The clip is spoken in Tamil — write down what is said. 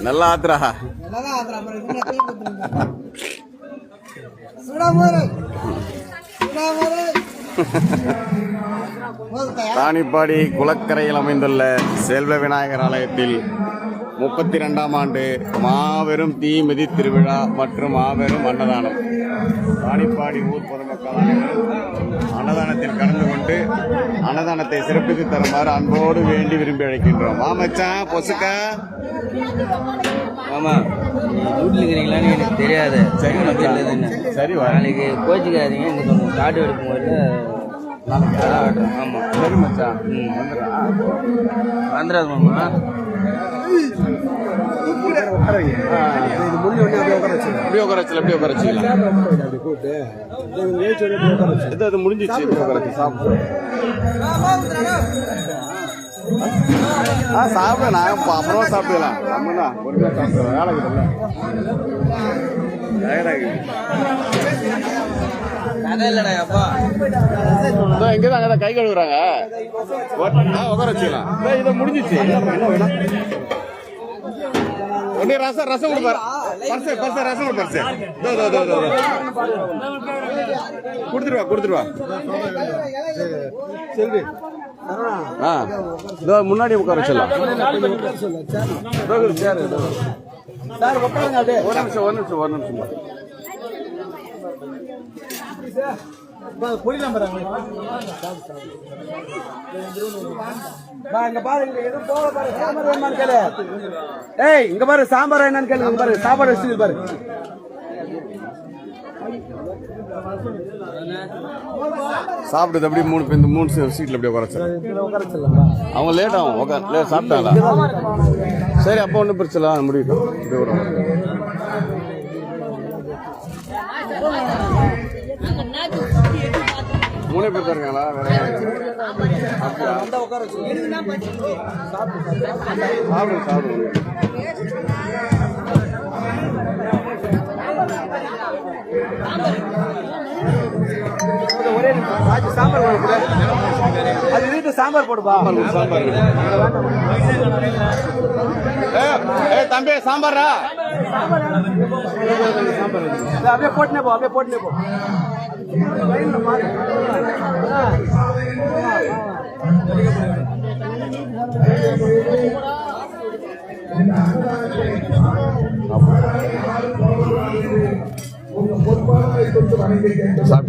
நல்லா ஆத்துறா. ராணிப்பாடி குளக்கரையில் அமைந்துள்ள செல்வ விநாயகர் ஆலயத்தில் 32ஆம் ஆண்டு மாபெரும் தீமிதி திருவிழா மற்றும் மாபெரும் அன்னதானம். ராணிப்பாடி ஊர் பொதுமக்கள் அனைவரும் அன்னதானத்தில் கலந்து கொண்டு அன்னதானத்தை சிறப்பித்து தருமாறு அன்போடு வேண்டி விரும்பி அழைக்கின்றோம். மாமச்சான் பொசுக்கா ஆமா வீட்டில் இருக்கிறீங்களான்னு எனக்கு தெரியாது. சரி சரி நாளைக்கு கோச்சிக்காதீங்க. இங்கே காட்டு எடுக்கும்போது ஆமாம் சரி மச்சான். வந்துடாது மாமா. அப்படியே உட்காரச்சிக்கலாம். அது முடிஞ்சிச்சு. சாப்பிட நான் அப்புறமா சாப்பிடலாம். நம்மனா பொறுமையாக சாப்பிடுவோம். வேலை கிட்டல இங்கதான் அங்கதான் கை கழுவுறாங்க. உட்கார வச்சுக்கலாம். இதை முடிஞ்சிச்சு. ஒன்னே ரசம் கொடுப்பாரு. பர்ச ரசம் கொடுப்பாரு. கொடுத்துருவா. செல்வி முன்னாடி உட்கார வச்சிடலாம். ஒரு நிமிஷம். இங்க பாரு சாம்பார் என்னன்னு கேளு. பாரு சாப்பாடு வச்சு பாரு. சாப்பிடுது அப்படியே மூணு சீட்ல அப்படியே உட்காரச்சிடலாம். அவங்க லேட் ஆகும். சாப்பிட்டாங்களா? சரி அப்போ ஒன்றும் பிரச்சனை முடியும். மூணு பேர் தான் இருக்காங்களா? சாப்பிடு. சாம்பார் போடுப்பா. தம்பி சாம்பாரா? அப்படியே போட்டுனே போ. சாப்பிட்டு